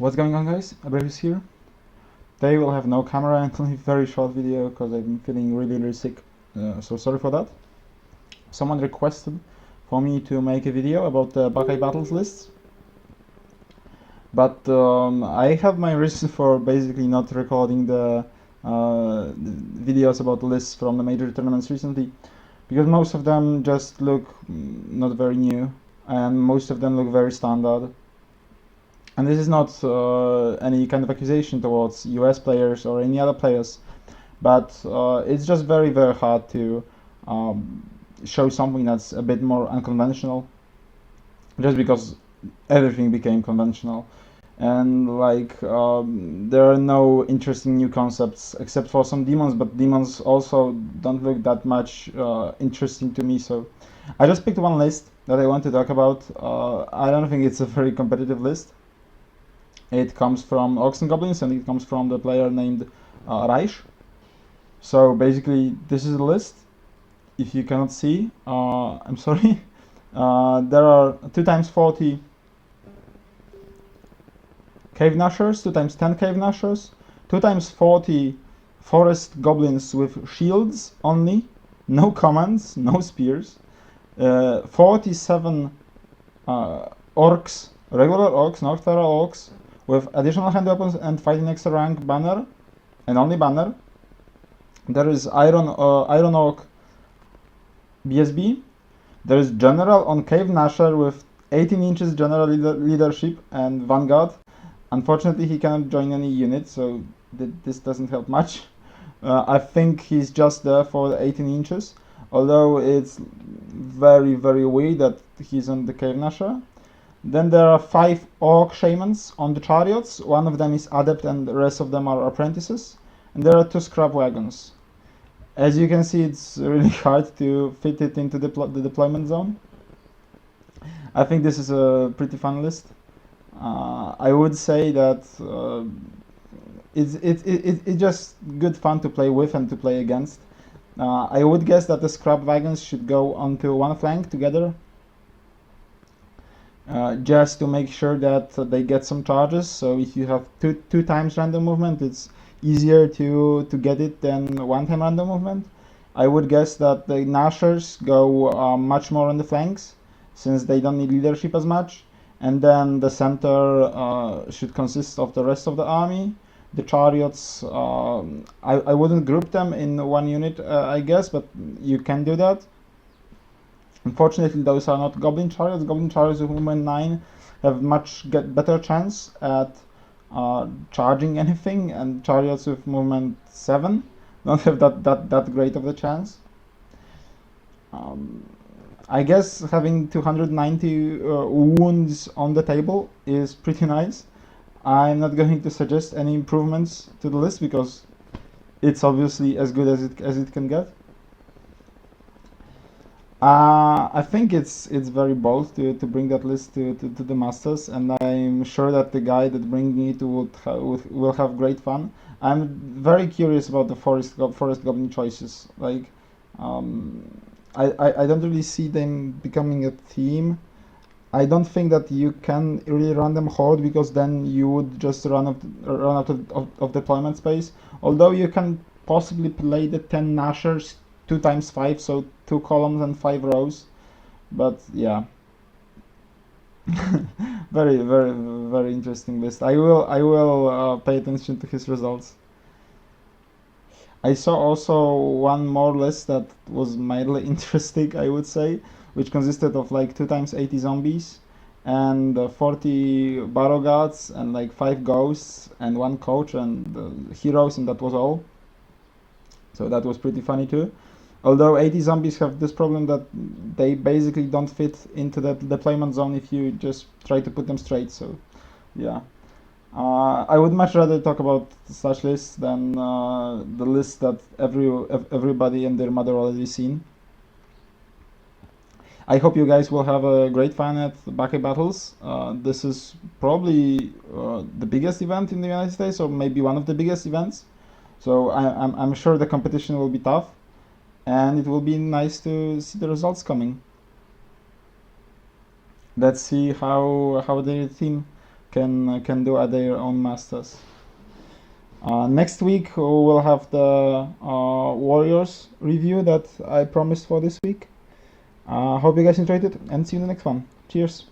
What's going on, guys? Abrahus here. Today we'll have no camera and only very short video because I've been feeling really sick, so sorry for that. Someone requested for me to make a video about the Buckeye battles lists, but I have my reason for basically not recording the videos about the lists from the major tournaments recently, because most of them just look not very new and most of them look very standard. And this is not any kind of accusation towards US players or any other players, but it's just very hard to show something that's a bit more unconventional, just because everything became conventional. And like there are no interesting new concepts except for some demons, but demons also don't look that much interesting to me, so I just picked one list that I want to talk about. I don't think it's a very competitive list. It comes from Orcs and Goblins, and it comes from the player named Reich. So basically, this is a list. If you cannot see, I'm sorry. There are 2x40 Cave Nashers, 2x10 Cave Nashers, 2x40 Forest Goblins with shields only, no commands, no spears, 47 Orcs, regular Orcs, not feral Orcs, with additional hand weapons and fighting extra rank banner, and only banner. There is Iron Orc BSB. There is General on Cave Nasher with 18 inches general leadership and Vanguard. Unfortunately, he cannot join any unit, so this doesn't help much. I think he's just there for the 18 inches, although it's very weird that he's on the Cave Nasher. Then there are 5 Orc Shamans on the chariots. One of them is Adept and the rest of them are apprentices. And there are 2 Scrap Wagons. As you can see, it's really hard to fit it into the deployment zone. I think this is a pretty fun list. I would say that it's just good fun to play with and to play against. I would guess that the Scrap Wagons should go onto one flank together, just to make sure that they get some charges. So if you have two times random movement, it's easier to get it than 1 time random movement. I would guess that the Nashers go much more on the flanks, since they don't need leadership as much, and then the center should consist of the rest of the army. The chariots, I wouldn't group them in one unit, I guess, but you can do that. Unfortunately, those are not Goblin Chariots. Goblin Chariots with movement 9 have much better chance at charging anything, and Chariots with movement 7 don't have that great of a chance. I guess having 290 wounds on the table is pretty nice. I'm not going to suggest any improvements to the list because it's obviously as good as it can get. I think it's very bold to bring that list to the Masters, and I'm sure that the guy that bringing it will have great fun. I'm very curious about the Forest Goblin choices. Like, I don't really see them becoming a theme. I don't think that you can really run them horde, because then you would just run out of deployment space. Although you can possibly play the 10 Nashers 2x5, so 2 columns and 5 rows, but yeah. very interesting list. I will pay attention to his results. I saw also one more list that was mildly interesting, I would say, which consisted of like 2x80 zombies and 40 battle guards and like 5 ghosts and 1 coach and heroes, and that was all. So that was pretty funny too. Although 80 zombies have this problem that they basically don't fit into the deployment zone if you just try to put them straight, so yeah. I would much rather talk about such lists than the list that everybody and their mother already seen. I hope you guys will have a great fun at Buckeye Battles. This is probably the biggest event in the United States, or maybe one of the biggest events. So I'm sure the competition will be tough, and it will be nice to see the results coming. Let's see how the team can do at their own masters. Next week we'll have the Warriors review that I promised for this week. Hope you guys enjoyed it, and see you in the next one. Cheers.